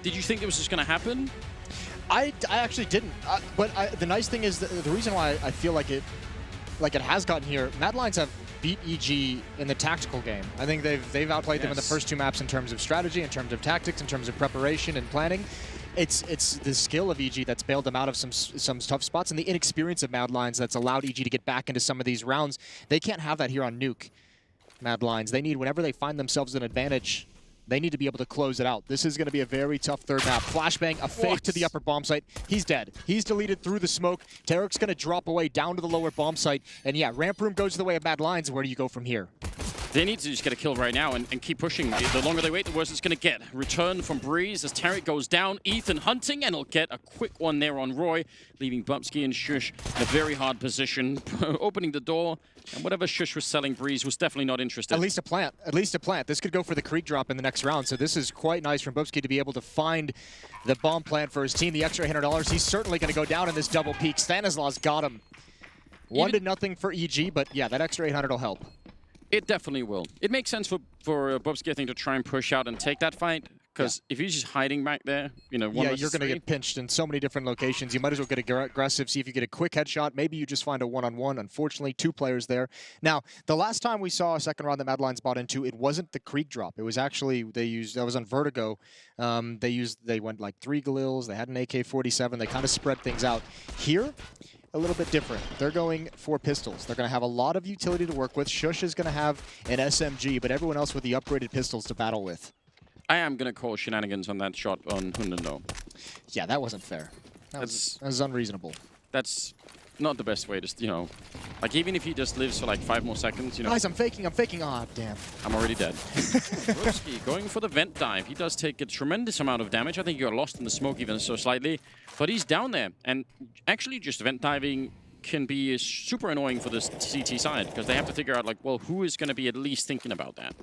Did you think it was just going to happen? I actually didn't. But the nice thing is the reason why I feel like it has gotten here. Mad Lions have beat EG in the tactical game. I think they've outplayed them in the first two maps in terms of strategy, in terms of tactics, in terms of preparation and planning. It's the skill of EG that's bailed them out of some tough spots, and the inexperience of Mad Lions that's allowed EG to get back into some of these rounds. They can't have that here on Nuke. Mad Lions. They need, whenever they find themselves an advantage, they need to be able to close it out. This is going to be a very tough third map. Flashbang, a fake to the upper bomb site. He's dead. He's deleted through the smoke. Tarek's going to drop away down to the lower bomb site. And yeah, ramp room goes the way of Mad Lions. Where do you go from here? They need to just get a kill right now and keep pushing. The longer they wait, the worse it's going to get. Return from Breeze as Tarek goes down. Ethan hunting, and he'll get a quick one there on Roy, leaving Bubsky and Shush in a very hard position, opening the door. And whatever Shush was selling Breeze was definitely not interested. At least a plant. At least a plant. This could go for the creek drop in the next round. So this is quite nice from Bubsky to be able to find the bomb plant for his team. The extra $100. He's certainly going to go down in this double peak. Stanislaus got him. 1-0 for EG, but yeah, that extra 800 will help. It definitely will. It makes sense for Bubsky, I think, to try and push out and take that fight. Because if he's just hiding back there, you know, you're going to get pinched in so many different locations. You might as well get aggressive, see if you get a quick headshot. Maybe you just find a one-on-one. Unfortunately, two players there. Now, the last time we saw a second round that Mad Lions bought into, it wasn't the creek drop. It was actually, that was on Vertigo. They went like 3 Galils. They had an AK-47. They kind of spread things out. Here, a little bit different. They're going for pistols. They're going to have a lot of utility to work with. Shush is going to have an SMG, but everyone else with the upgraded pistols to battle with. I am going to call shenanigans on that shot on Hunden, though. Yeah, that wasn't fair. That was unreasonable. That's not the best way to, you know, like even if he just lives for like 5 more seconds, you know. Guys, I'm faking. Ah, damn. I'm already dead. Ruski going for the vent dive. He does take a tremendous amount of damage. I think he got lost in the smoke even so slightly, but he's down there. And actually just vent diving can be super annoying for this CT side because they have to figure out like, well, who is going to be at least thinking about that?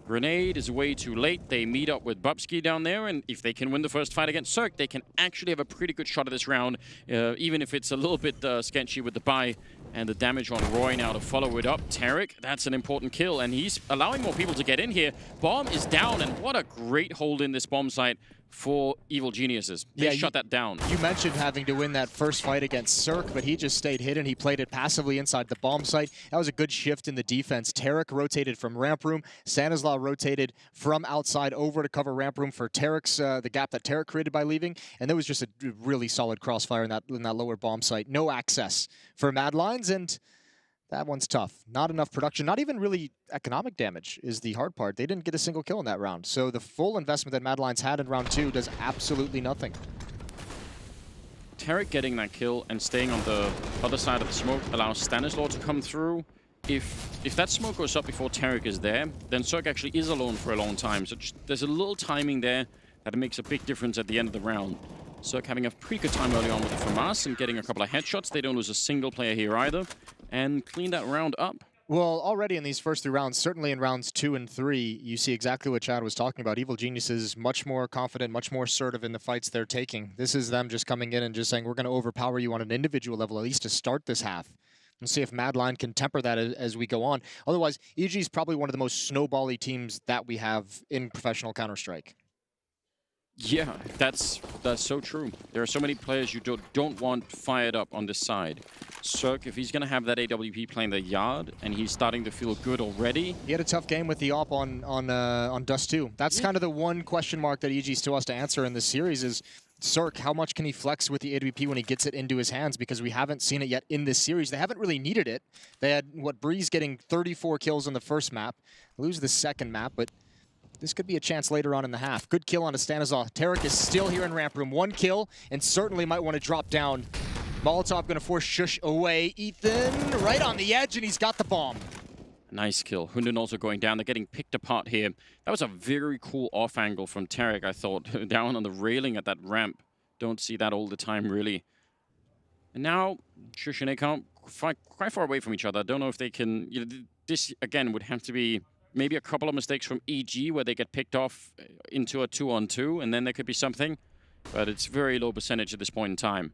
Grenade is way too late. They meet up with Bubsky down there, and if they can win the first fight against Cirque, they can actually have a pretty good shot at this round, even if it's a little bit sketchy with the buy and the damage on Roy now to follow it up. Tarek, that's an important kill, and he's allowing more people to get in here. Bomb is down, and what a great hold in this bomb site for Evil Geniuses. They shut that down. You mentioned having to win that first fight against Cirque, but he just stayed hidden. He played it passively inside the bomb site. That was a good shift in the defense. Tarek rotated from ramp room. Stanislaus rotated from outside over to cover ramp room for Tarek's, the gap that Tarek created by leaving. And there was just a really solid crossfire in that lower bomb site. No access for Mad Lions, and that one's tough. Not enough production, not even really economic damage is the hard part. They didn't get a single kill in that round. So the full investment that Mad Lions had in round 2 does absolutely nothing. Tarek getting that kill and staying on the other side of the smoke allows Stanislaus to come through. If that smoke goes up before Tarek is there, then Cirque actually is alone for a long time. So there's a little timing there that makes a big difference at the end of the round. Cirque having a pretty good time early on with the FAMAS and getting a couple of headshots. They don't lose a single player here either. And clean that round up. Well, already in these first 3 rounds, certainly in rounds 2 and 3, you see exactly what Chad was talking about. Evil Geniuses much more confident, much more assertive in the fights they're taking. This is them just coming in and just saying, we're going to overpower you on an individual level, at least to start this half. We'll see if Mad Lion can temper that as we go on. Otherwise, EG is probably one of the most snowbally teams that we have in professional Counter-Strike. Yeah, that's so true. There are so many players you don't want fired up on this side. Cirque, if he's going to have that AWP playing the yard, and he's starting to feel good already. He had a tough game with the op on Dust 2. That's kind of the one question mark that EG still has to answer in this series is, Cirque, how much can he flex with the AWP when he gets it into his hands? Because we haven't seen it yet in this series. They haven't really needed it. They had, Breeze getting 34 kills on the first map, lose the second map, but this could be a chance later on in the half. Good kill on a Stanislaus. Tarek is still here in ramp room. 1 kill, and certainly might want to drop down. Molotov going to force Shush away. Ethan right on the edge, and he's got the bomb. Nice kill. Hunden also going down. They're getting picked apart here. That was a very cool off angle from Tarek, I thought. Down on the railing at that ramp. Don't see that all the time, really. And now, Shush and Akon quite far away from each other. Don't know if they can... You know, this, again, would have to be maybe a couple of mistakes from EG where they get picked off into a 2-on-2, and then there could be something. But it's very low percentage at this point in time.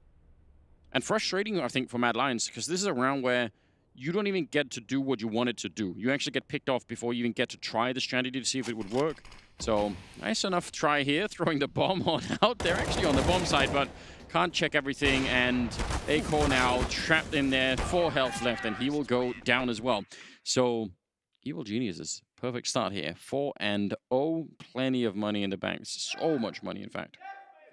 And frustrating, I think, for Mad Lions, because this is a round where you don't even get to do what you wanted to do. You actually get picked off before you even get to try the strategy to see if it would work. So, nice enough try here, throwing the bomb on out. They're actually on the bomb side, but can't check everything. And Acor now trapped in there, 4 health left, and he will go down as well. So, Evil Geniuses, perfect start here. 4-0, plenty of money in the bank. So much money, in fact.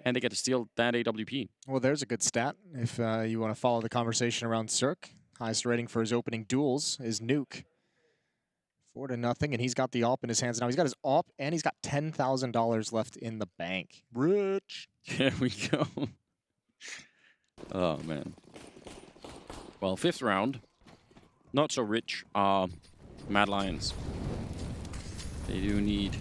And they get to steal that AWP. Well, there's a good stat if you want to follow the conversation around Cirque. Highest rating for his opening duels is Nuke. 4-0, and he's got the AWP in his hands now. He's got his AWP, and he's got $10,000 left in the bank. Rich. There we go. Oh, man. Well, 5th round. Not so rich are Mad Lions. They do need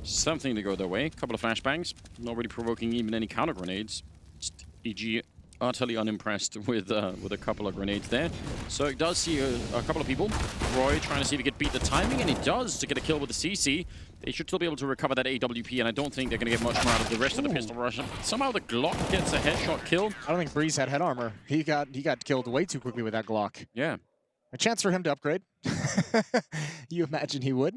something to go their way. A couple of flashbangs. Not really provoking even any counter grenades. Just EG utterly unimpressed with a couple of grenades there. So it does see a couple of people. Roy trying to see if he could beat the timing, and he does to get a kill with the CC. They should still be able to recover that AWP, and I don't think they're going to get much more out of the rest of the pistol rush. Somehow the Glock gets a headshot kill. I don't think Breeze had head armor. He got killed way too quickly with that Glock. Yeah. A chance for him to upgrade. You imagine he would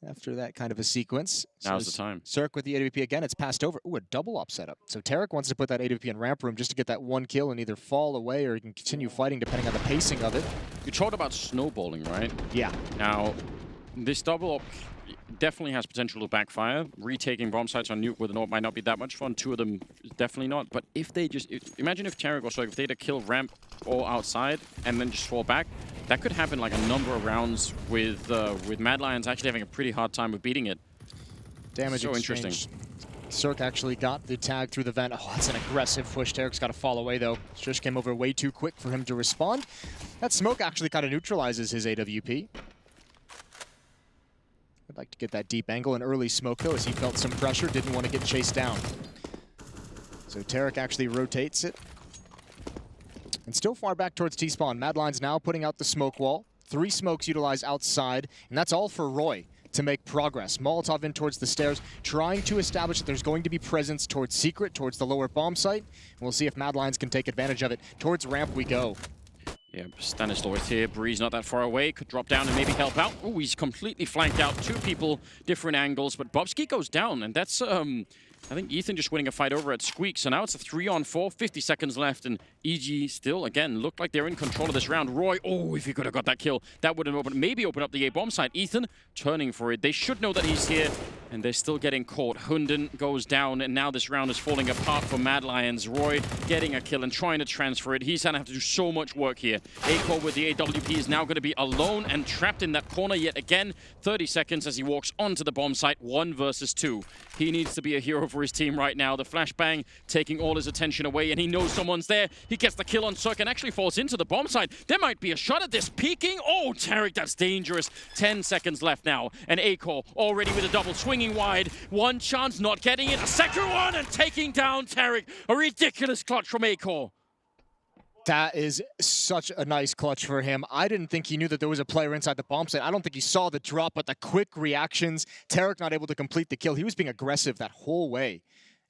after that kind of a sequence. Now's the time. Cirque with the AWP again. It's passed over. Ooh, a double op setup. So Tarek wants to put that AWP in ramp room just to get that 1 kill and either fall away or he can continue fighting depending on the pacing of it. You talked about snowballing, right? Yeah. Now, this double op definitely has potential to backfire. Retaking bomb sites on Nuke with an AWP might not be that much fun. 2 of them definitely not. But if they just... imagine if Tarek or Cirque, if they'd have killed ramp or outside and then just fall back, that could happen like a number of rounds with Mad Lions actually having a pretty hard time of beating it. Damage so exchange. Interesting. Cirque actually got the tag through the vent. Oh, that's an aggressive push. Tarek's got to fall away, though. Shush came over way too quick for him to respond. That smoke actually kind of neutralizes his AWP. I'd like to get that deep angle. An early smoke, though, as he felt some pressure. Didn't want to get chased down. So Tarek actually rotates it. And still far back towards T-spawn. Mad Lions now putting out the smoke wall. 3 smokes utilized outside, and that's all for Roy to make progress. Molotov in towards the stairs, trying to establish that there's going to be presence towards Secret, towards the lower bomb site. We'll see if Mad Lions can take advantage of it. Towards ramp we go. Yeah, Stanislaw here. Breeze not that far away. Could drop down and maybe help out. Oh, he's completely flanked out. 2 people, different angles, but Bobski goes down, and that's I think Ethan just winning a fight over at Squeak. So now it's a 3-on-4, 50 seconds left, and EG still, again, look like they're in control of this round. Roy, oh, if he could have got that kill, that would have maybe opened up the A-bomb side. Ethan turning for it. They should know that he's here, and they're still getting caught. Hunden goes down, and now this round is falling apart for Mad Lions. Roy getting a kill and trying to transfer it. He's going to have to do so much work here. Acor with the AWP is now going to be alone and trapped in that corner yet again. 30 seconds as he walks onto the bomb site, 1 versus 2. He needs to be a hero for his team right now. The flashbang taking all his attention away, and he knows someone's there. He gets the kill on Cirque and actually falls into the bomb site. There might be a shot at this. Peeking. Oh, Tarek, that's dangerous. 10 seconds left now, and Acor already with a double, swinging wide. 1 chance, not getting it. A second one, and taking down Tarek. A ridiculous clutch from Acor. That is such a nice clutch for him. I didn't think he knew that there was a player inside the bomb site. I don't think he saw the drop, but the quick reactions. Tarek not able to complete the kill. He was being aggressive that whole way.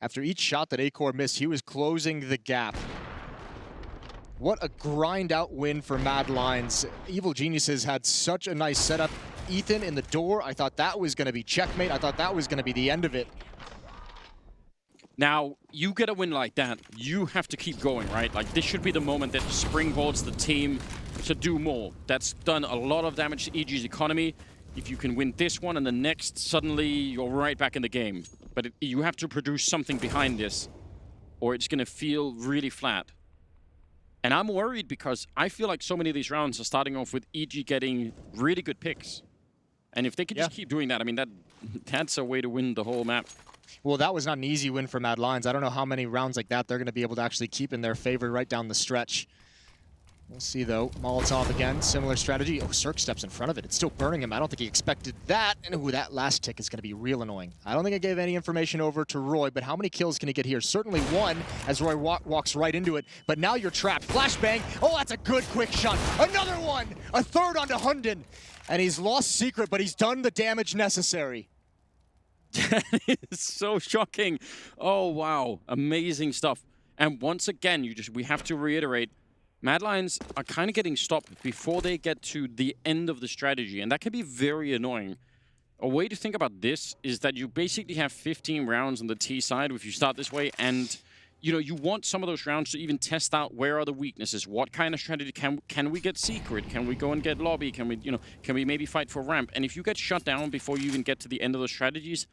After each shot that Acor missed, he was closing the gap. What a grind-out win for Mad Lions. Evil Geniuses had such a nice setup. Ethan in the door, I thought that was going to be checkmate. I thought that was going to be the end of it. Now, you get a win like that, you have to keep going, right? Like, this should be the moment that springboards the team to do more. That's done a lot of damage to EG's economy. If you can win this one and the next, suddenly you're right back in the game. But you have to produce something behind this, or it's going to feel really flat. And I'm worried because I feel like so many of these rounds are starting off with EG getting really good picks. And if they could just keep doing that, I mean, that's a way to win the whole map. Well, that was not an easy win for Mad Lions. I don't know how many rounds like that they're going to be able to actually keep in their favor right down the stretch. We'll see, though. Molotov again, similar strategy. Oh, Cirque steps in front of it. It's still burning him. I don't think he expected that. And ooh, that last tick is going to be real annoying. I don't think I gave any information over to Roy, but how many kills can he get here? Certainly 1, as Roy walks right into it. But now you're trapped. Flashbang. Oh, that's a good quick shot. Another one. A 3rd onto Hunden. And he's lost Secret, but he's done the damage necessary. That is so shocking. Oh, wow. Amazing stuff. And once again, we have to reiterate, Mad Lions are kind of getting stopped before they get to the end of the strategy, and that can be very annoying. A way to think about this is that you basically have 15 rounds on the T side if you start this way, and you want some of those rounds to even test out where are the weaknesses, what kind of strategy can we get secret, can we go and get lobby, can we maybe fight for ramp, and if you get shut down before you even get to the end of those strategies,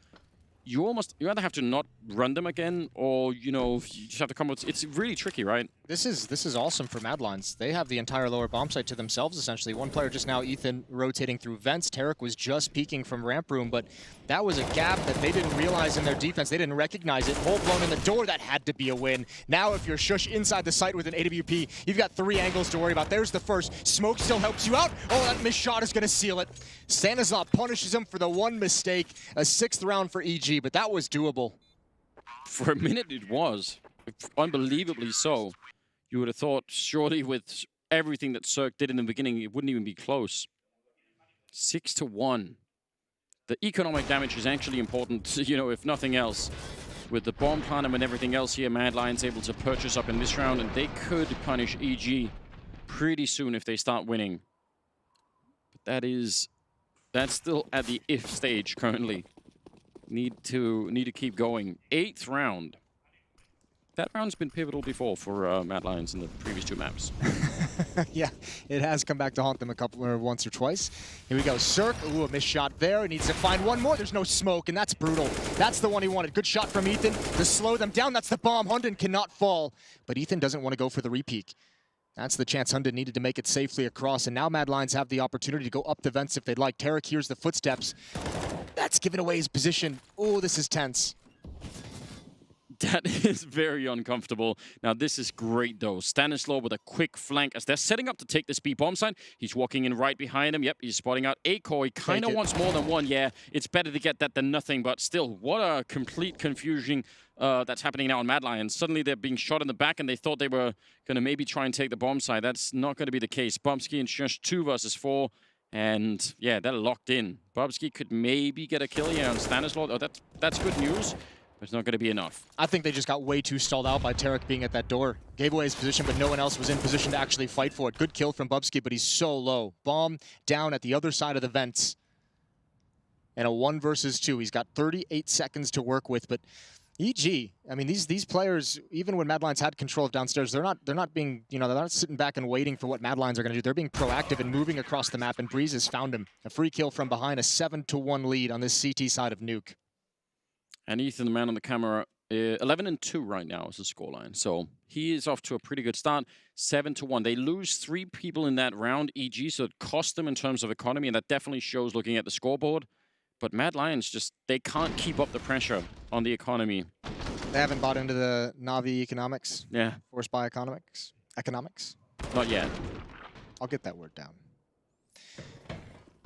you either have to not run them again, or you just have to come with. It's really tricky, right? This is awesome for Mad Lions. They have the entire lower bomb site to themselves, essentially. One player just now, Ethan, rotating through vents. Tarek was just peeking from ramp room, but that was a gap that they didn't realize in their defense. They didn't recognize it. Hole blown in the door, that had to be a win. Now if you're Shush inside the site with an AWP, you've got 3 angles to worry about. There's the first. Smoke still helps you out. Oh, that missed shot is going to seal it. Stanislav punishes him for the one mistake. A 6th round for EG, but that was doable. For a minute it was. Unbelievably so. You would have thought, surely with everything that Cirque did in the beginning, it wouldn't even be close. 6-1. The economic damage is actually important, if nothing else. With the bomb platinum and everything else here, Mad Lions able to purchase up in this round, and they could punish EG pretty soon if they start winning. But that's still at the if stage currently. Need to keep going. 8th round. That round's been pivotal before for Mad Lions in the previous 2 maps. Yeah, it has come back to haunt them once or twice. Here we go, Cirque. Ooh, a missed shot there. He needs to find one more. There's no smoke, and that's brutal. That's the one he wanted. Good shot from Ethan to slow them down. That's the bomb. Hunden cannot fall, but Ethan doesn't want to go for the repeak. That's the chance Hunden needed to make it safely across, and now Mad Lions have the opportunity to go up the vents if they'd like. Tarek hears the footsteps. That's giving away his position. Oh, this is tense. That is very uncomfortable. Now, this is great, though. Stanislav with a quick flank as they're setting up to take this B bomb side. He's walking in right behind him. Yep, he's spotting out Aiko. He kind of wants more than one. Yeah, it's better to get that than nothing, but still, what a complete confusion that's happening now on Mad Lions. Suddenly, they're being shot in the back, and they thought they were going to maybe try and take the bomb side. That's not going to be the case. Bubsky and Shush 2 versus 4. And yeah, they're locked in. Bubsky could maybe get a kill here on Stanislav. Oh, that's good news. It's not going to be enough. I think they just got way too stalled out by Tarek being at that door. Gave away his position, but no one else was in position to actually fight for it. Good kill from Bubsky, but he's so low. Bomb down at the other side of the vents. And a 1 versus 2. He's got 38 seconds to work with, but EG, I mean, these players, even when Mad Lions had control of downstairs, they're not being, they're not sitting back and waiting for what Mad Lions are going to do. They're being proactive and moving across the map, and Breeze has found him. A free kill from behind, a 7-1 lead on this CT side of Nuke. And Ethan, the man on the camera, 11-2 right now is the scoreline. So he is off to a pretty good start. 7-1. They lose 3 people in that round, EG, so it cost them in terms of economy, and that definitely shows looking at the scoreboard. But Mad Lions they can't keep up the pressure on the economy. They haven't bought into the Navi economics? Yeah. Forced by economics? Economics? Not yet. I'll get that word down.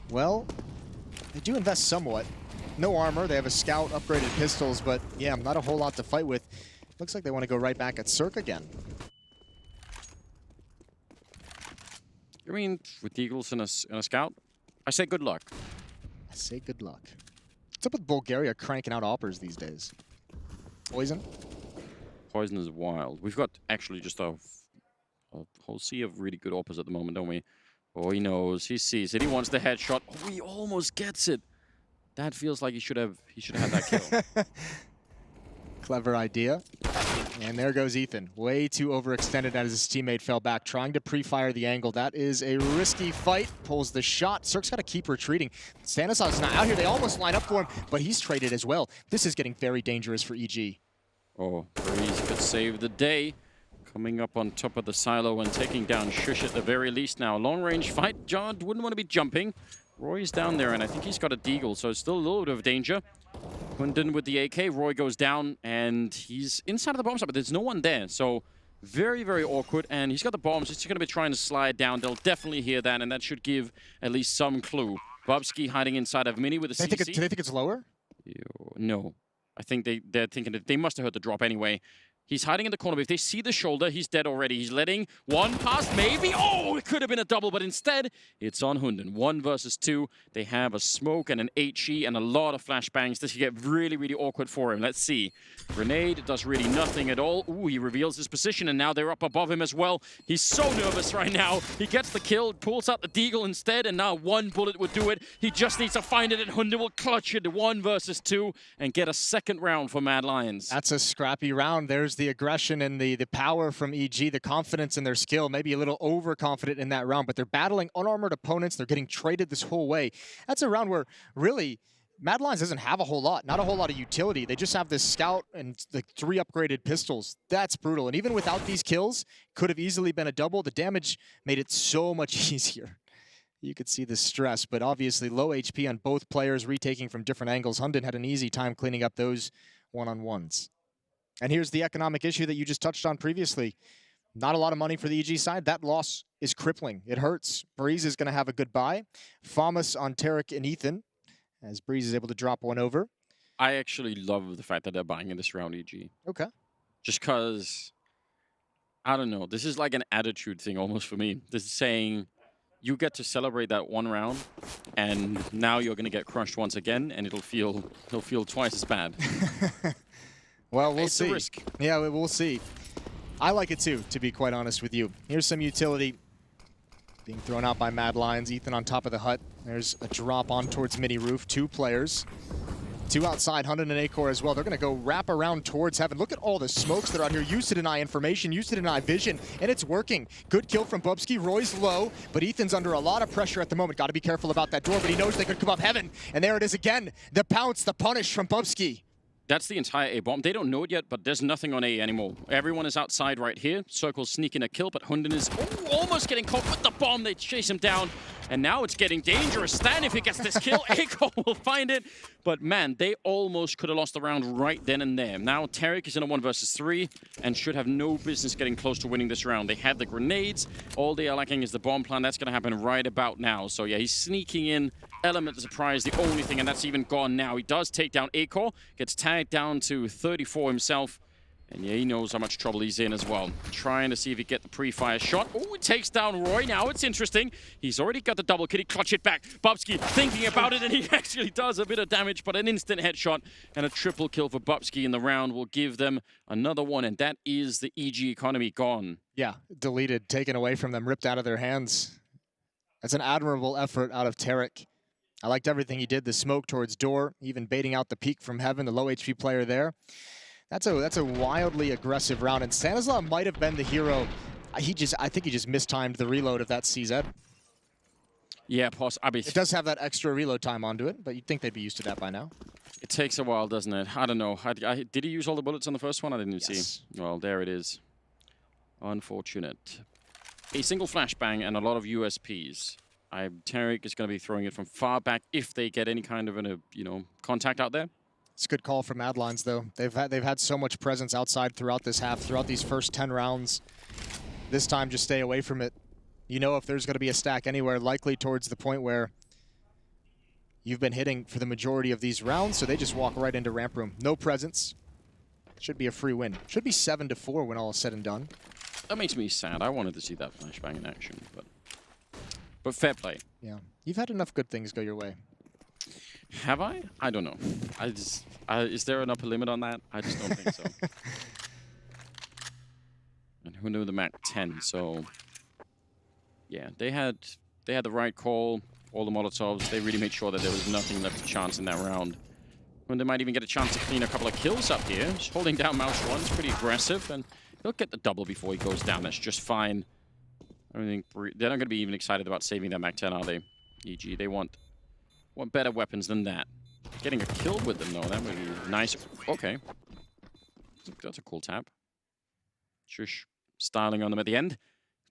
Well, they do invest somewhat. No armor, they have a scout, upgraded pistols, but yeah, not a whole lot to fight with. Looks like they want to go right back at Cirque again. I mean, with Eagles and a scout, I say good luck. I say good luck. What's up with Bulgaria cranking out oppers these days? Poison? Poison is wild. We've got actually just a whole sea of really good oppers at the moment, don't we? Oh, he knows, he sees it, he wants the headshot. Oh, he almost gets it. That feels like he should have had that kill. Clever idea. And there goes Ethan. Way too overextended as his teammate fell back, trying to pre-fire the angle. That is a risky fight. Pulls the shot. Cirque's got to keep retreating. Stanislav's not out here. They almost line up for him, but he's traded as well. This is getting very dangerous for EG. Oh, Breeze could save the day. Coming up on top of the silo and taking down Shush at the very least now. Long-range fight. John wouldn't want to be jumping. Roy's down there, and I think he's got a deagle, so it's still a little bit of danger. Hunden with the AK. Roy goes down, and he's inside of the bomb site, but there's no one there. So very, very awkward, and he's got the bombs. He's going to be trying to slide down. They'll definitely hear that, and that should give at least some clue. Bubsky hiding inside of Mini with a CC. Do they think it's lower? No. I think they're thinking that they must have heard the drop anyway. He's hiding in the corner, but if they see the shoulder, he's dead already. He's letting one pass, maybe. Oh, it could have been a double, but instead, it's on Hunden. 1 versus 2. They have a smoke and an HE and a lot of flashbangs. This could get really, really awkward for him. Let's see. Grenade does really nothing at all. Ooh, he reveals his position, and now they're up above him as well. He's so nervous right now. He gets the kill, pulls out the deagle instead, and now 1 bullet would do it. He just needs to find it, and Hunden will clutch it 1 versus 2 and get a second round for Mad Lions. That's a scrappy round. There's the aggression and the power from EG, the confidence in their skill, maybe a little overconfident in that round, but they're battling unarmored opponents. They're getting traded this whole way. That's a round where really Mad Lions doesn't have a whole lot, not a whole lot of utility. They just have this scout and the 3 upgraded pistols. That's brutal. And even without these kills, could have easily been a double. The damage made it so much easier. You could see the stress, but obviously low HP on both players, retaking from different angles. Hunden had an easy time cleaning up those one-on-ones. And here's the economic issue that you just touched on previously. Not a lot of money for the EG side. That loss is crippling. It hurts. Breeze is going to have a good buy. Famas on Tarek and Ethan, as Breeze is able to drop one over. I actually love the fact that they're buying in this round, EG. Okay. Just because, I don't know, this is like an attitude thing almost for me. This is saying, you get to celebrate that 1 round, and now you're going to get crushed once again, and it'll feel twice as bad. Well, we'll it's see. A risk. Yeah, we'll see. I like it too, to be quite honest with you. Here's some utility being thrown out by Mad Lions. Ethan on top of the hut. There's a drop on towards mini roof. 2 players. 2 outside, Hunden and Acor as well. They're going to go wrap around towards heaven. Look at all the smokes that are out here. Used to deny information, used to deny vision, and it's working. Good kill from Bubsky. Roy's low, but Ethan's under a lot of pressure at the moment. Got to be careful about that door, but he knows they could come up heaven. And there it is again. The pounce, the punish from Bubsky. That's the entire A bomb. They don't know it yet, but there's nothing on A anymore. Everyone is outside right here. Circle's sneaking a kill, but Hunden is almost getting caught with the bomb. They chase him down, and now it's getting dangerous. Stan, if he gets this kill, Acor will find it. But man, they almost could have lost the round right then and there. Now Tarek is in a 1 versus 3 and should have no business getting close to winning this round. They had the grenades. All they are lacking is the bomb plan. That's going to happen right about now. So yeah, he's sneaking in. Element of surprise, the only thing, and that's even gone now. He does take down Acor, gets tagged down to 34 himself, and yeah, he knows how much trouble he's in as well. Trying to see if he get the pre-fire shot. Oh, he takes down Roy. Now it's interesting. He's already got the double. Can he clutch it back? Bubsky thinking about it, and he actually does a bit of damage, but an instant headshot and a triple kill for Bubsky in the round will give them another one, and that is the EG economy gone. Yeah, deleted, taken away from them, ripped out of their hands. That's an admirable effort out of Tarek. I liked everything he did. The smoke towards door, even baiting out the peek from heaven, the low HP player there. That's a wildly aggressive round, and Stanislav might have been the hero. I think he just mistimed the reload of that CZ. Yeah, it does have that extra reload time onto it, but you'd think they'd be used to that by now. It takes a while, doesn't it? I don't know. Did he use all the bullets on the first one? I didn't see. Well, there it is. Unfortunate. A single flashbang and a lot of USPs. Tarek is going to be throwing it from far back if they get any kind of contact out there. It's a good call from Mad Lions, though. They've had so much presence outside throughout this half, throughout these first 10 rounds. This time, just stay away from it. You know if there's going to be a stack anywhere, likely towards the point where you've been hitting for the majority of these rounds, so they just walk right into ramp room. No presence. Should be a free win. Should be 7-4 when all is said and done. That makes me sad. I wanted to see that flashbang in action, but fair play. Yeah, you've had enough good things go your way. Have I? I don't know. Is there an upper limit on that? I just don't think so. And who knew the Mac 10? So yeah, they had the right call. All the Molotovs. They really made sure that there was nothing left to chance in that round. And they might even get a chance to clean a couple of kills up here. Just holding down Mouse 1 is pretty aggressive, and he'll get the double before he goes down. That's just fine. I don't think they're not going to be even excited about saving that Mac 10, are they? EG, they want better weapons than that. Getting a kill with them, though, that would be nice. Okay. That's a cool tap. Shush. Styling on them at the end.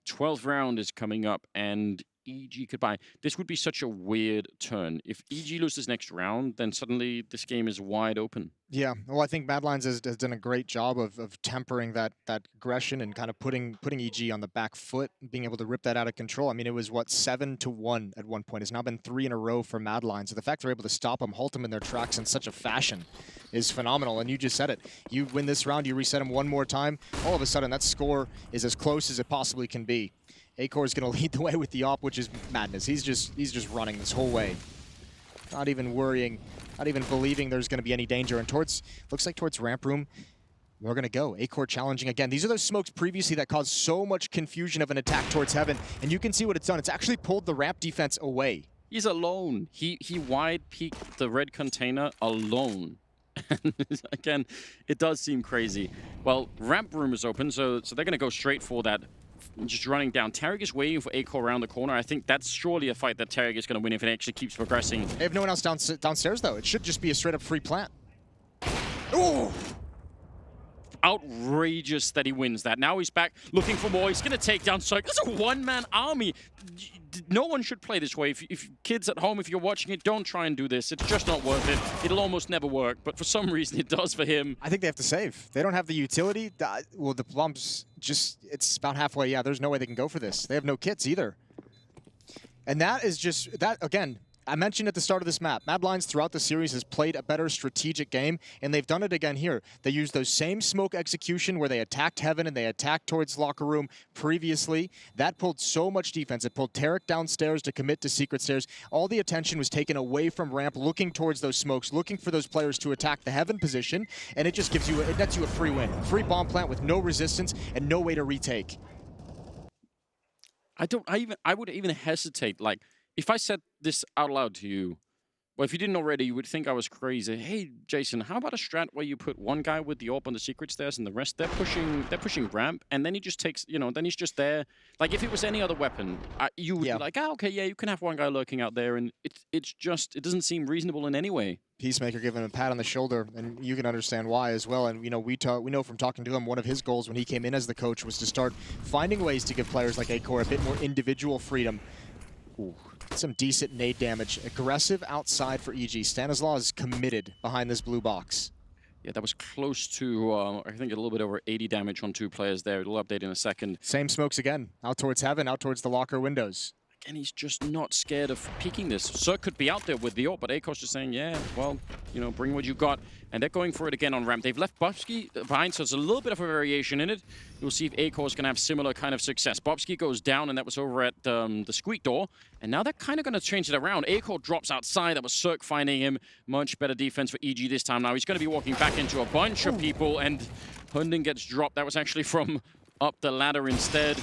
12th round is coming up, and EG could buy. This would be such a weird turn. If EG loses next round, then suddenly this game is wide open. Yeah, well, I think Mad Lions has done a great job of tempering that aggression and kind of putting EG on the back foot, being able to rip that out of control. I mean, it was, what, 7-1 at one point. It's now been 3 in a row for Mad Lions. So the fact they're able to stop them, halt them in their tracks in such a fashion is phenomenal. And you just said it. You win this round, you reset them one more time, all of a sudden that score is as close as it possibly can be. Acor is going to lead the way with the op, which is madness. He's just running this whole way. Not even worrying, not even believing there's going to be any danger. And looks like towards ramp room, we're going to go. Acor challenging again. These are those smokes previously that caused so much confusion of an attack towards heaven. And you can see what it's done. It's actually pulled the ramp defense away. He's alone. He wide peeked the red container alone. And again, it does seem crazy. Well, ramp room is open, so they're going to go straight for that. Just running down. Tarek is waiting for Acor around the corner. I think that's surely a fight that Tarek is going to win if it actually keeps progressing. They have no one else downstairs, though. It should just be a straight-up free plant. Ooh! Outrageous that he wins that. Now he's back looking for more. He's going to take down Soik. That's a one-man army. No one should play this way. If kids at home, if you're watching it, don't try and do this. It's just not worth it. It'll almost never work, but for some reason it does for him. I think they have to save. They don't have the utility. Well, the bomb's just, it's about halfway. Yeah, there's no way they can go for this. They have no kits either. And that is just, that again, I mentioned at the start of this map, Mad Lions throughout the series has played a better strategic game, and they've done it again here. They used those same smoke execution where they attacked Heaven and they attacked towards Locker Room previously. That pulled so much defense. It pulled Tarek downstairs to commit to Secret Stairs. All the attention was taken away from ramp, looking towards those smokes, looking for those players to attack the Heaven position, and it just gives you, it nets you a free win. Free bomb plant with no resistance and no way to retake. I would even hesitate, like, if I said this out loud to you, well, if you didn't already, you would think I was crazy. Hey, Jason, how about a strat where you put one guy with the AWP on the secret stairs and the rest they're pushing ramp, and then he just takes, you know, then he's just there. Like if it was any other weapon, you would be like, oh, okay, yeah, you can have one guy lurking out there, and it doesn't seem reasonable in any way. Peacemaker giving him a pat on the shoulder, and you can understand why as well. And you know, we know from talking to him, one of his goals when he came in as the coach was to start finding ways to give players like Acor a bit more individual freedom. Ooh, some decent nade damage. Aggressive outside for EG. Stanislaw is committed behind this blue box. Yeah, that was close to, I think, a little bit over 80 damage on 2 players there. It'll update in a second. Same smokes again. Out towards Heaven, out towards the locker windows. And he's just not scared of peeking this. Cirque could be out there with the AWP, but Akor's just saying, yeah, well, you know, bring what you got. And they're going for it again on ramp. They've left Bobski behind, so there's a little bit of a variation in it. We'll see if Akor's going to have similar kind of success. Bobski goes down, and that was over at the squeak door. And now they're kind of going to change it around. Acor drops outside. That was Cirque finding him. Much better defense for EG this time. Now he's going to be walking back into a bunch of people, and Hunding gets dropped. That was actually from up the ladder instead.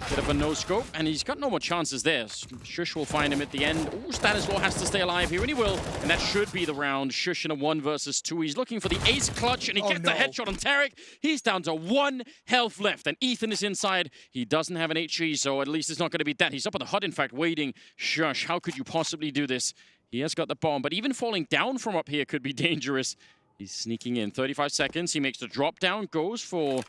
Bit of a no-scope, and he's got no more chances there. Shush will find him at the end. Ooh, Stanislaw has to stay alive here, and he will. And that should be the round. Shush in a 1 versus 2. He's looking for the ace clutch, and he gets the headshot on Tarek. He's down to 1 health left, and Ethan is inside. He doesn't have an HE, so at least it's not going to be that. He's up on the HUD, in fact, waiting. Shush, how could you possibly do this? He has got the bomb, but even falling down from up here could be dangerous. He's sneaking in. 35 seconds. He makes the drop down, goes for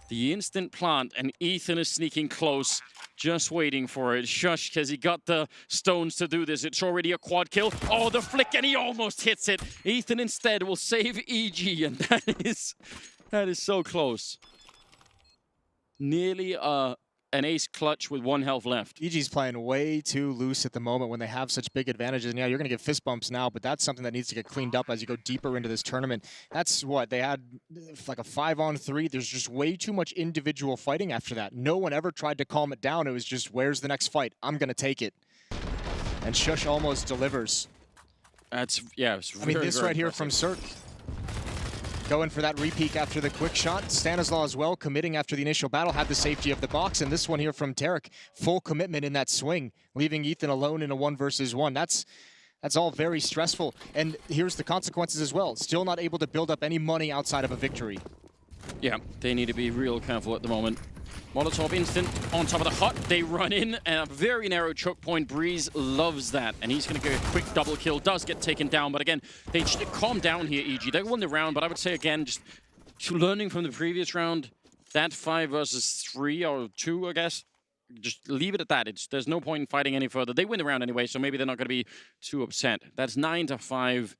the instant plant, and Ethan is sneaking close, just waiting for it. Shush, because he got the stones to do this. It's already a quad kill. Oh, the flick, and he almost hits it. Ethan instead will save EG, and that is so close. Nearly an ace clutch with 1 health left. EG's playing way too loose at the moment when they have such big advantages. And yeah, you're going to get fist bumps now, but that's something that needs to get cleaned up as you go deeper into this tournament. That's what, they had like a 5-on-3. There's just way too much individual fighting after that. No one ever tried to calm it down. It was just, where's the next fight? I'm going to take it. And Shush almost delivers. That's, yeah, it's I mean, this right here from Cirque. Going for that repeat after the quick shot. Stanislaw as well, committing after the initial battle, had the safety of the box. And this one here from Tarek, full commitment in that swing, leaving Ethan alone in a 1 versus 1. That's all very stressful. And here's the consequences as well. Still not able to build up any money outside of a victory. Yeah, they need to be real careful at the moment. Molotov instant on top of the hut. They run in, and a very narrow choke point. Breeze loves that, and he's going to get a quick double kill. Does get taken down, but again, they just calm down here, EG. They won the round, but I would say again, just learning from the previous round, that 5 versus 3 or 2, I guess, just leave it at that. There's no point in fighting any further. They win the round anyway, so maybe they're not going to be too upset. That's 9-5.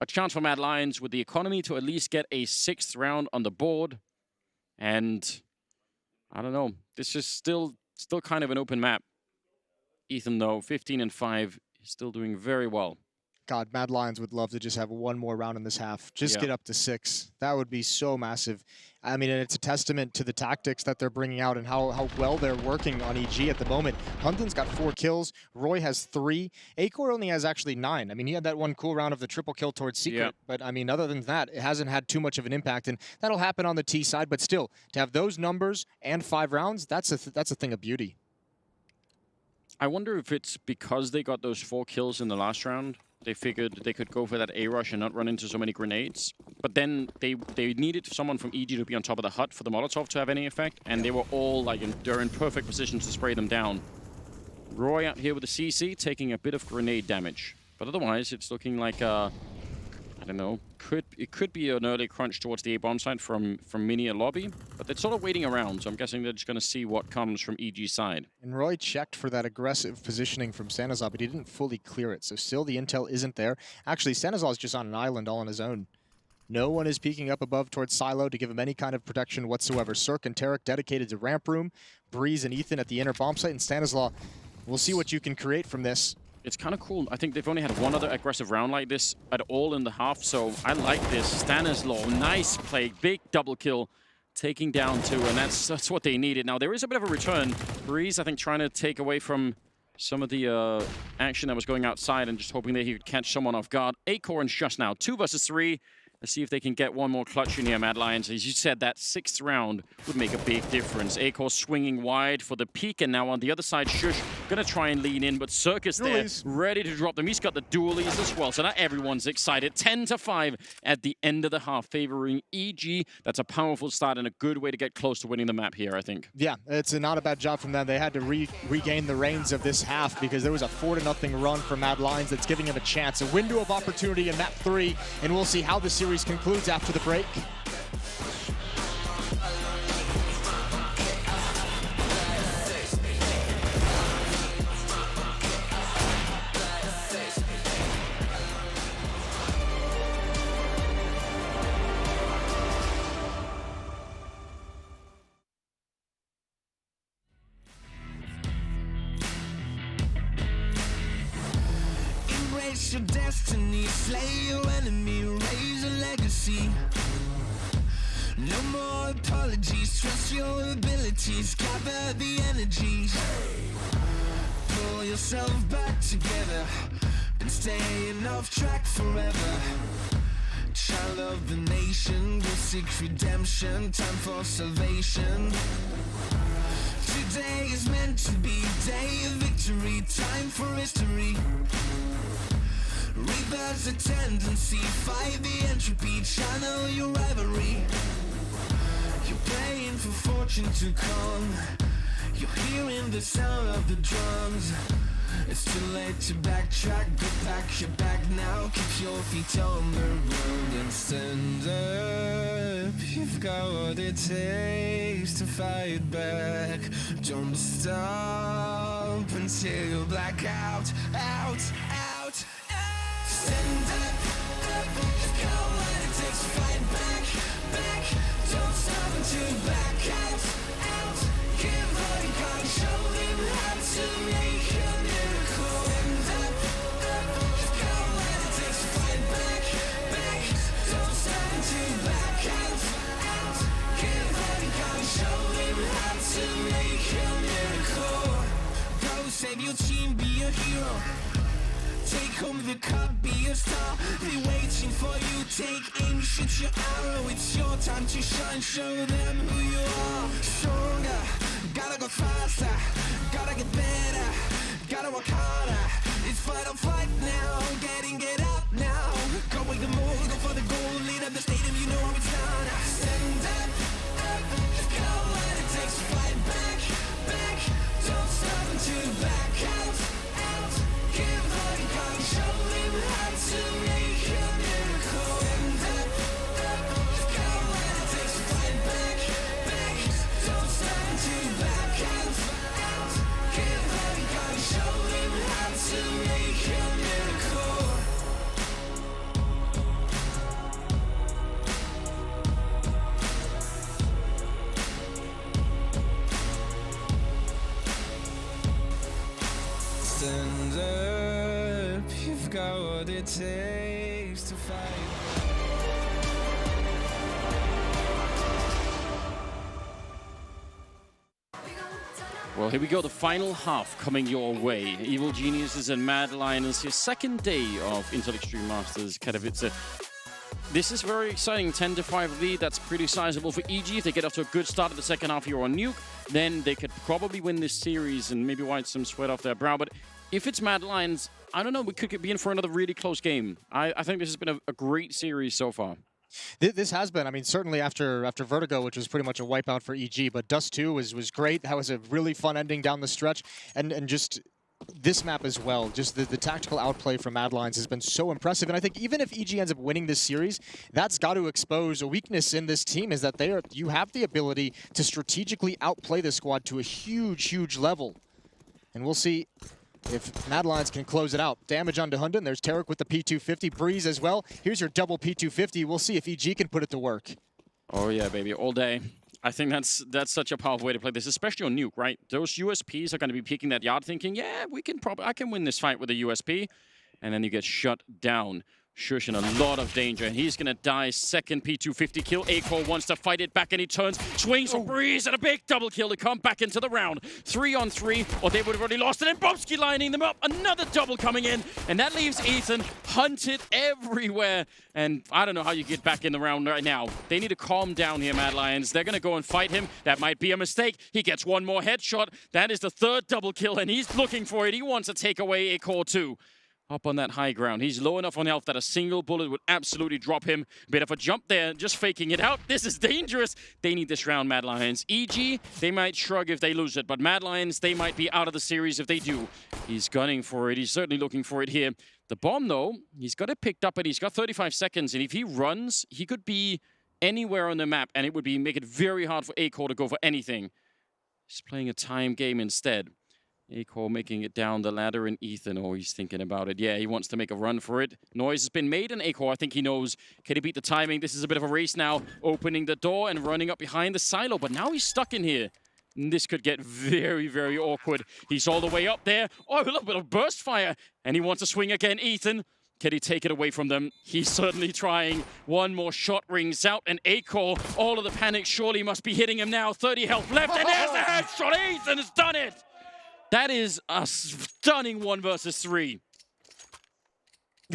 A chance for Mad Lions with the economy to at least get a 6th round on the board. And I don't know. This is still kind of an open map. Ethan, though, 15-5, still doing very well. God, Mad Lions would love to just have one more round in this half. Just get up to 6. That would be so massive. I mean, and it's a testament to the tactics that they're bringing out and how well they're working on EG at the moment. Huntden's got 4 kills. Roy has 3. Acor only has actually 9. I mean, he had that one cool round of the triple kill towards Secret. But, I mean, other than that, it hasn't had too much of an impact. And that'll happen on the T side. But still, to have those numbers and 5 rounds, that's a thing of beauty. I wonder if it's because they got those 4 kills in the last round. They figured they could go for that A-rush and not run into so many grenades. But then they needed someone from EG to be on top of the hut for the Molotov to have any effect. And they were all like they're in perfect position to spray them down. Roy out here with the CC taking a bit of grenade damage. But otherwise, it's looking like I don't know. It could be an early crunch towards the A-bomb side from Mini at lobby, but they're sort of waiting around, so I'm guessing they're just going to see what comes from EG's side. And Roy checked for that aggressive positioning from Sanazar, but he didn't fully clear it, so still the intel isn't there. Actually, Sanazar is just on an island all on his own. No one is peeking up above towards Silo to give him any kind of protection whatsoever. Cirque and Tarek dedicated to ramp room, Breeze and Ethan at the inner bomb site, and Stanislaw, we'll see what you can create from this. It's kind of cool. I think they've only had one other aggressive round like this at all in the half, so I like this. Stanislaw, nice play, big double kill, taking down 2, and that's what they needed. Now, there is a bit of a return. Breeze, I think, trying to take away from some of the action that was going outside and just hoping that he could catch someone off guard. Acor and Shush now, 2 versus 3. Let's see if they can get one more clutch in here, Mad Lions. As you said, that 6th round would make a big difference. Acor swinging wide for the peak, and now on the other side, Shush gonna try and lean in, but Circus there, ready to drop them. He's got the dualies as well, so now everyone's excited. 10-5 at the end of the half, favoring EG. That's a powerful start and a good way to get close to winning the map here, I think. Yeah, it's not a bad job from them. They had to regain the reins of this half because there was a 4-0 run for Mad Lions that's giving him a chance. A window of opportunity in map 3, and we'll see how the series concludes after the break. Embrace your destiny, slay your enemy, raise a legacy. No more apologies, trust your abilities, gather the energies. Pull yourself back together, been staying off track forever. Child of the nation, will seek redemption, time for salvation. Today is meant to be day of victory, time for history. Rebirth's a tendency, fight the entropy, channel your rivalry. You're praying for fortune to come, you're hearing the sound of the drums. It's too late to backtrack, get back your back now, keep your feet on the ground and stand up. You've got what it takes to fight back. Don't stop until you black out, out. Stand up, you've got what it takes to fight back. Don't stop until you back out. Give all you got, show them how to make a miracle. Stand up, you've got what it takes to fight back. Don't stop until you back out. Give all you got, show them how to make a miracle. Go save your team, be a hero. Take home the cup, be a star. They waiting for you, take aim, shoot your arrow. It's your time to shine, show them who you are. Stronger, gotta go faster, gotta get better, gotta work harder. It's fight or flight now, get out now. Go with the move, go for the goal, lead up the stadium, you know how it's done. Stand up, you've got what it takes to fight back. Don't stop until you back out. Give all you got, show them how to make a miracle. Stand up, you've got what it takes to fight back. Don't stop until you back out. I've got what it takes to fight. Well, here we go, the final half coming your way. Evil Geniuses and Mad Lions, your second day of Intel Extreme Masters Katowice. This is very exciting, 10-5 lead, that's pretty sizable for EG. If they get off to a good start of the second half here on Nuke, then they could probably win this series and maybe wipe some sweat off their brow. But if it's Mad Lions, I don't know, we could be in for another really close game. I think this has been a great series so far. This has been, I mean, certainly after Vertigo, which was pretty much a wipeout for EG, but Dust 2 was great. That was a really fun ending down the stretch. And just this map as well, just the tactical outplay from Mad Lions has been so impressive. And I think even if EG ends up winning this series, that's got to expose a weakness in this team, is that you have the ability to strategically outplay the squad to a huge level. And we'll see if Mad Lions can close it out. Damage onto Hunden. There's Tarek with the P250. Breeze as well. Here's your double P250. We'll see if EG can put it to work. Oh yeah, baby, all day. I think that's such a powerful way to play this, especially on Nuke, right? Those USPs are going to be peeking that yard thinking, yeah, I can win this fight with a USP. And then you get shut down. Shush in a lot of danger, and he's going to die. Second P250 kill. Acor wants to fight it back, and he turns, swings for Breeze, and a big double kill to come back into the round. 3-on-3, or they would have already lost it, and Bobsky lining them up. Another double coming in, and that leaves Ethan hunted everywhere. And I don't know how you get back in the round right now. They need to calm down here, Mad Lions. They're going to go and fight him. That might be a mistake. He gets one more headshot. That is the third double kill, and he's looking for it. He wants to take away Acor too. Up on that high ground. He's low enough on health that a single bullet would absolutely drop him. Bit of a jump there, just faking it out. This is dangerous. They need this round, Mad Lions. EG, they might shrug if they lose it, but Mad Lions, they might be out of the series if they do. He's gunning for it. He's certainly looking for it here. The bomb, though, he's got it picked up, and he's got 35 seconds, and if he runs, he could be anywhere on the map, and it would make it very hard for Acor to go for anything. He's playing a time game instead. Acor making it down the ladder, and Ethan, oh, he's thinking about it. Yeah, he wants to make a run for it. Noise has been made, and Acor, I think he knows, can he beat the timing? This is a bit of a race now, opening the door and running up behind the silo, but now he's stuck in here. And this could get very awkward. He's all the way up there. Oh, a little bit of burst fire, and he wants to swing again. Ethan, can he take it away from them? He's certainly trying. One more shot rings out, and Acor, all of the panic surely must be hitting him now. 30 health left, and there's the headshot. Ethan has done it. That is a stunning 1 versus 3.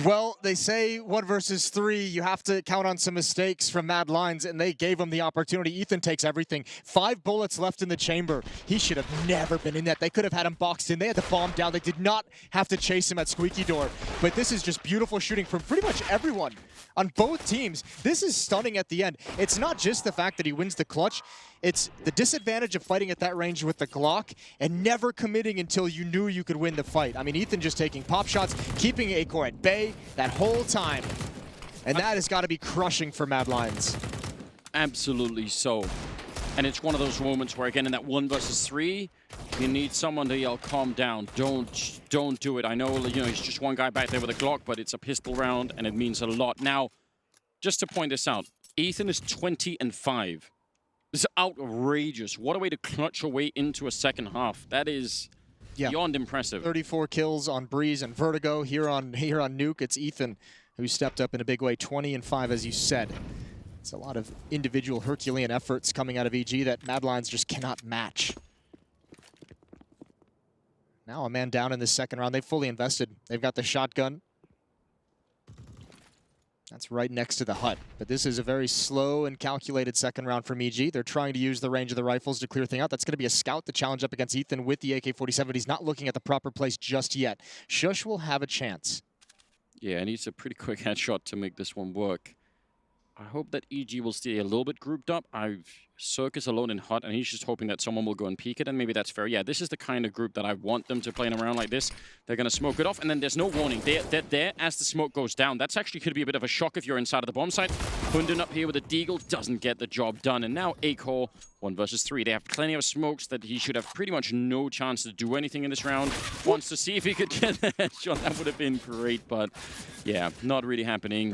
Well, they say 1 versus 3, you have to count on some mistakes from Mad Lions, and they gave him the opportunity. Ethan takes everything. 5 bullets left in the chamber. He should have never been in that. They could have had him boxed in. They had the bomb down. They did not have to chase him at Squeaky Door. But this is just beautiful shooting from pretty much everyone on both teams. This is stunning at the end. It's not just the fact that he wins the clutch. It's the disadvantage of fighting at that range with the Glock and never committing until you knew you could win the fight. I mean, Ethan just taking pop shots, keeping Acor at bay that whole time. And that has got to be crushing for Mad Lions. Absolutely so. And it's one of those moments where, again, in that 1 versus 3, you need someone to yell, calm down. Don't do it. I know, you know, it's just one guy back there with a Glock, but it's a pistol round, and it means a lot. Now, just to point this out, Ethan is 20-5. This is outrageous. What a way to clutch your way into a second half. That is beyond impressive. 34 kills on Breeze and Vertigo. Here on Nuke, it's Ethan who stepped up in a big way. 20-5, as you said. It's a lot of individual Herculean efforts coming out of EG that Mad Lions just cannot match. Now a man down in the second round. They've fully invested. They've got the shotgun. That's right next to the hut. But this is a very slow and calculated second round from EG. They're trying to use the range of the rifles to clear things out. That's going to be a scout to challenge up against Ethan with the AK-47. He's not looking at the proper place just yet. Shush will have a chance. Yeah, and he's a pretty quick headshot to make this one work. I hope that EG will stay a little bit grouped up. Circus alone in hut, and he's just hoping that someone will go and peek it, and maybe that's fair. Yeah, this is the kind of group that I want them to play in a round like this. They're going to smoke it off, and then there's no warning. They're there as the smoke goes down. That's actually could be a bit of a shock if you're inside of the bomb site. Hunden up here with a deagle doesn't get the job done, and now Acor 1 versus 3. They have plenty of smokes that he should have pretty much no chance to do anything in this round. Wants to see if he could get the headshot. That would have been great, but yeah, not really happening.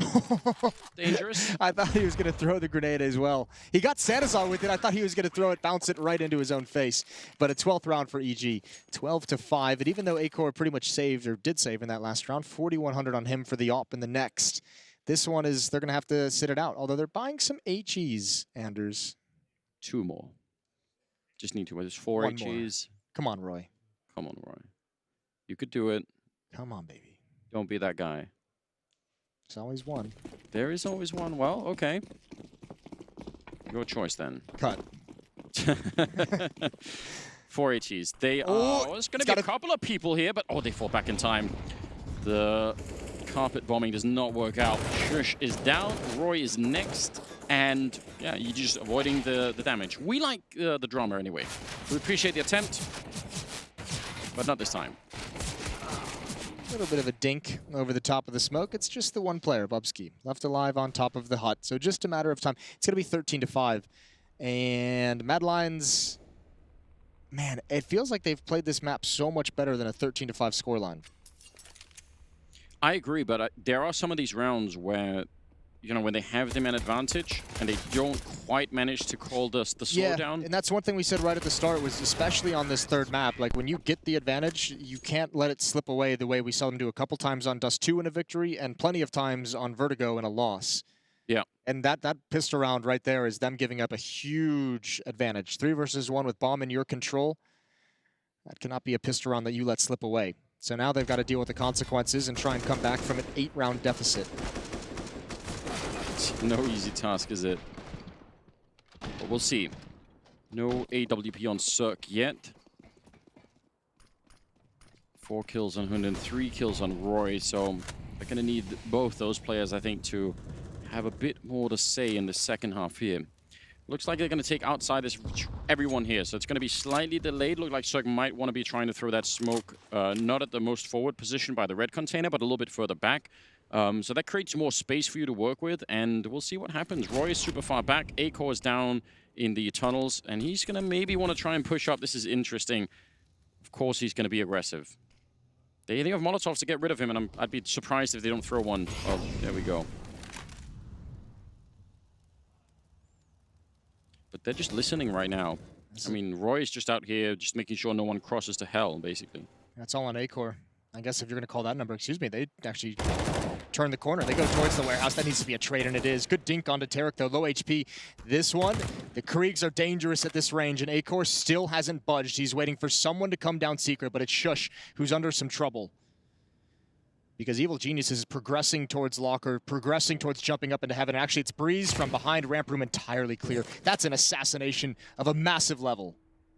Dangerous. I thought he was going to throw the grenade as well. He got Sanazar with it. I thought he was going to throw it, bounce it right into his own face. But a 12th round for EG, 12-5. And even though Acor pretty much saved, or did save in that last round, 4,100 on him for the AWP in the next. This one is, they're going to have to sit it out. Although they're buying some HEs, Anders. 2 more. Just need to. There's 4 One more. HEs. Come on, Roy. Come on, Roy. You could do it. Come on, baby. Don't be that guy. There's always one. There is always one. Well, okay. Your choice then. Cut. 4 HEs. They Oh, are. There's going to be a couple of people here, but they fall back in time. The carpet bombing does not work out. Shush is down. Roy is next. And yeah, you're just avoiding the damage. We like the drama anyway. We appreciate the attempt, but not this time. A little bit of a dink over the top of the smoke. It's just the one player, Bubsky, left alive on top of the hut. So just a matter of time. It's going to be 13-5. And Mad Lions, man, it feels like they've played this map so much better than a 13-5 scoreline. I agree, but there are some of these rounds where, you know, when they have the man advantage and they don't quite manage to call the slowdown. And that's one thing we said right at the start was, especially on this third map, like when you get the advantage, you can't let it slip away the way we saw them do a couple times on Dust 2 in a victory and plenty of times on Vertigo in a loss. Yeah. And that pistol round right there is them giving up a huge advantage. 3 versus 1 with bomb in your control. That cannot be a pistol round that you let slip away. So now they've got to deal with the consequences and try and come back from an 8-round deficit. No easy task, is it? But we'll see. No AWP on Cirque yet. 4 kills on Hunden, 3 kills on Roy, so they're going to need both those players, I think, to have a bit more to say in the second half here. Looks like they're going to take outsiders, everyone here, so it's going to be slightly delayed. Look like Cirque might want to be trying to throw that smoke, not at the most forward position by the red container, but a little bit further back. So that creates more space for you to work with, and we'll see what happens. Roy is super far back. Acor is down in the tunnels, and he's going to maybe want to try and push up. This is interesting. Of course, he's going to be aggressive. They have Molotovs to get rid of him, and I'd be surprised if they don't throw one. Oh, there we go. But they're just listening right now. I mean, Roy is just out here just making sure no one crosses to hell, basically. That's all on Acor. I guess if you're going to call that number, excuse me, they actually turn the corner. They go towards the warehouse. That needs to be a trade, and it is. Good dink onto Tarek, though. Low HP. This one, the Kriegs are dangerous at this range, and Acor still hasn't budged. He's waiting for someone to come down secret, but it's Shush who's under some trouble. Because Evil Genius is progressing towards Locker, progressing towards jumping up into heaven. Actually, it's Breeze from behind ramp room entirely clear. That's an assassination of a massive level.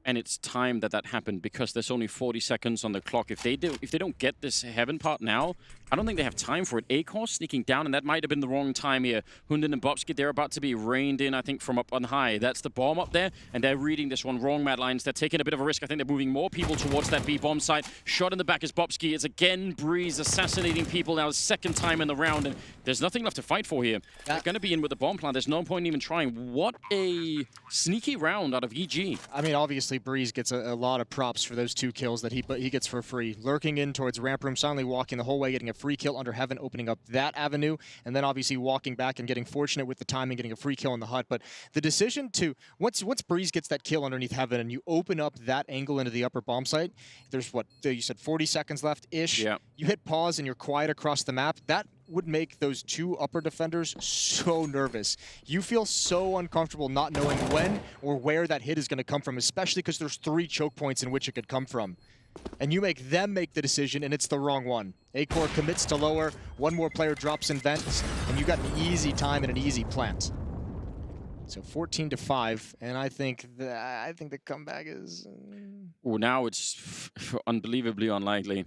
And it's time that happened because there's only 40 seconds on the clock. If they don't get this heaven part now, I don't think they have time for it. Acor sneaking down, and that might have been the wrong time here. Hunden and Bobsky, they're about to be reined in, I think, from up on high. That's the bomb up there, and they're reading this one wrong, Mad Lions. They're taking a bit of a risk. I think they're moving more people towards that B bomb site. Shot in the back is Bobsky. It's again Breeze assassinating people now, the second time in the round, and there's nothing left to fight for here. They're going to be in with the bomb plant. There's no point in even trying. What a sneaky round out of EG. I mean, obviously, Breeze gets a lot of props for those 2 kills that he gets for free. Lurking in towards ramp room, silently walking the whole way, getting a free kill under heaven, opening up that avenue, and then obviously walking back and getting fortunate with the timing, getting a free kill in the hut. But the decision to, once Breeze gets that kill underneath heaven and you open up that angle into the upper bomb site, there's what, you said 40 seconds left-ish? Yeah. You hit pause and you're quiet across the map. That would make those 2 upper defenders so nervous. You feel so uncomfortable not knowing when or where that hit is going to come from, especially because there's 3 choke points in which it could come from. And you make them make the decision, and it's the wrong one. Acor commits to lower, 1 more player drops in vents, and you got an easy time and an easy plant. So 14-5, and I think the comeback is... Well, now it's unbelievably unlikely.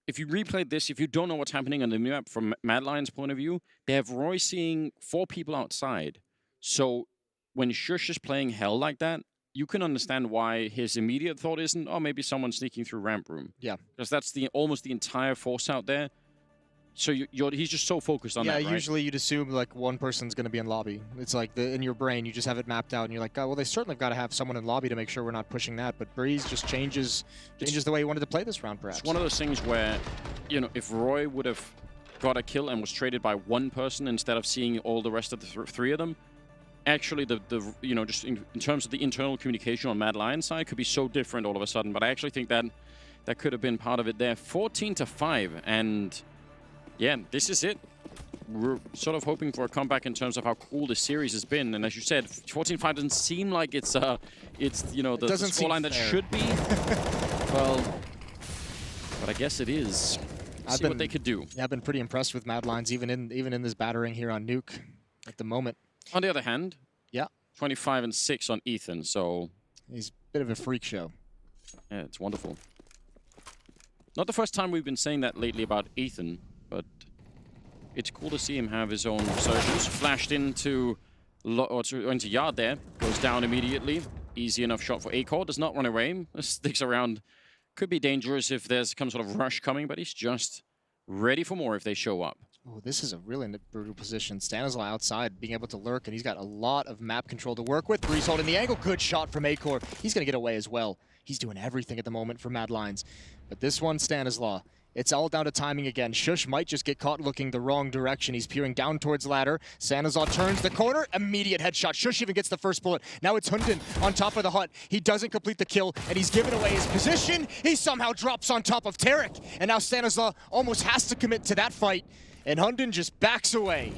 If you replayed this, if you don't know what's happening on the map from Mad Lions' point of view, they have Roy seeing 4 people outside. So when Shush is playing hell like that, you can understand why his immediate thought isn't, oh, maybe someone's sneaking through ramp room. Yeah. Because that's almost the entire force out there. So he's just so focused on that, right? Yeah, usually you'd assume like one person's going to be in lobby. It's like in your brain, you just have it mapped out, and you're like, oh, well, they certainly have got to have someone in lobby to make sure we're not pushing that. But Breeze just changes the way he wanted to play this round, perhaps. It's one of those things where, you know, if Roy would have got a kill and was traded by one person instead of seeing all the rest of the 3 of them, actually the you know, just in terms of the internal communication on Mad Lions side could be so different all of a sudden. But I actually think that that could have been part of it there. 14-5, and yeah, this is it. We're sort of hoping for a comeback in terms of how cool this series has been. And as you said, 14-5 doesn't seem like it's you know, the scoreline that should be. Well, but I guess it is. See what they could do. Yeah, I've been pretty impressed with Mad Lions, even in this battering here on Nuke at the moment. On the other hand, yeah, 25-6 on Ethan, so he's a bit of a freak show. Yeah, it's wonderful. Not the first time we've been saying that lately about Ethan, but it's cool to see him have his own resurgence. Flashed into yard there, goes down immediately. Easy enough shot for Acor. Does not run away. Sticks around. Could be dangerous if there's some sort of rush coming, but he's just ready for more if they show up. Oh, this is a really brutal position. Stanislaw outside, being able to lurk, and he's got a lot of map control to work with. Breeze holding the angle. Good shot from Acor. He's going to get away as well. He's doing everything at the moment for Mad Lions. But this one, Stanislaw, it's all down to timing again. Shush might just get caught looking the wrong direction. He's peering down towards ladder. Stanislaw turns the corner. Immediate headshot. Shush even gets the first bullet. Now it's Hunden on top of the hut. He doesn't complete the kill, and he's given away his position. He somehow drops on top of Tarek. And now Stanislaw almost has to commit to that fight. And Hunden just backs away.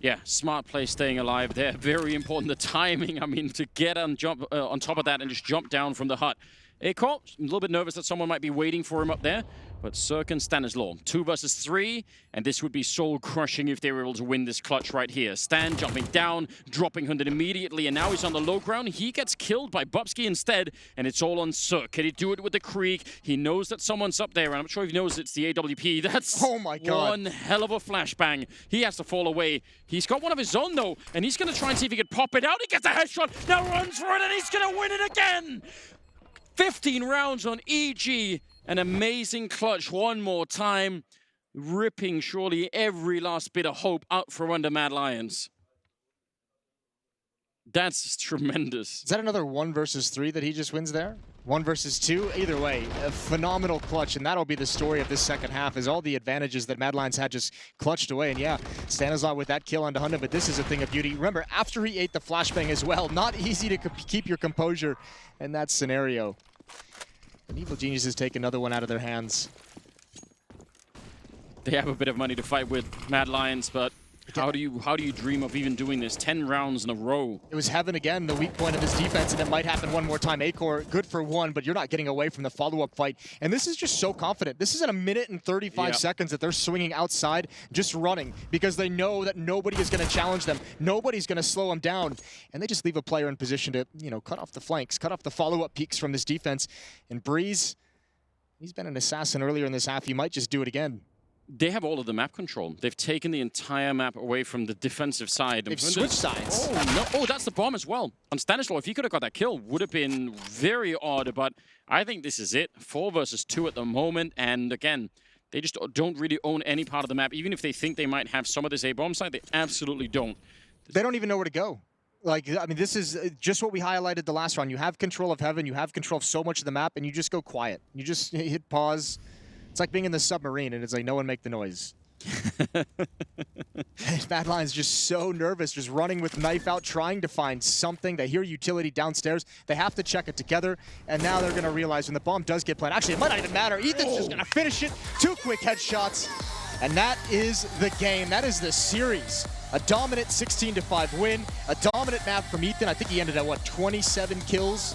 Yeah, smart play staying alive there. Very important, the timing. I mean, to get on top of that and just jump down from the hut. Acor, a little bit nervous that someone might be waiting for him up there. But Cirque and Stanislaw, 2 versus 3, and this would be soul-crushing if they were able to win this clutch right here. Stan jumping down, dropping Hunden immediately, and now he's on the low ground. He gets killed by Bubsky instead, and it's all on Cirque. Can he do it with the Creek? He knows that someone's up there, and I'm not sure if he knows it's the AWP. That's oh my God. One hell of a flashbang. He has to fall away. He's got one of his own, though, and he's going to try and see if he can pop it out. He gets a headshot, now runs for it, and he's going to win it again! 15 rounds on EG. An amazing clutch one more time, ripping surely every last bit of hope out from under Mad Lions. That's tremendous. Is that another 1 versus 3 that he just wins there? 1 versus 2? Either way, a phenomenal clutch, and that'll be the story of this second half, is all the advantages that Mad Lions had just clutched away. And yeah, Stanislaw with that kill onto Hunden, but this is a thing of beauty. Remember, after he ate the flashbang as well, not easy to keep your composure in that scenario. And Evil Geniuses take another one out of their hands. They have a bit of money to fight with, Mad Lions, but how do you dream of even doing this 10 rounds in a row? It was Heaven again, the weak point of his defense, and it might happen one more time. Acor, good for 1, but you're not getting away from the follow-up fight. And this is just so confident. This is at 1 minute and 35 seconds that they're swinging outside, just running, because they know that nobody is going to challenge them. Nobody's going to slow them down. And they just leave a player in position to, you know, cut off the flanks, cut off the follow-up peaks from this defense. And Breeze, he's been an assassin earlier in this half. He might just do it again. They have all of the map control. They've taken the entire map away from the defensive side. They've switched sides. Oh, no. Oh, that's the bomb as well. On Stanislaw, if he could have got that kill, would have been very odd, but I think this is it. 4 versus 2 at the moment, and again, they just don't really own any part of the map. Even if they think they might have some of this A-bomb side, they absolutely don't. They don't even know where to go. Like, I mean, this is just what we highlighted the last round. You have control of Heaven, you have control of so much of the map, and you just go quiet. You just hit pause. It's like being in the submarine, and it's like, no one make the noise. Mad Lions just so nervous, just running with knife out, trying to find something. They hear utility downstairs. They have to check it together, and now they're going to realize when the bomb does get planted. Actually, it might not even matter. Ethan's just going to finish it. 2 quick headshots, and that is the game. That is the series. A dominant 16-5 win. A dominant map from Ethan. I think he ended at, what, 27 kills?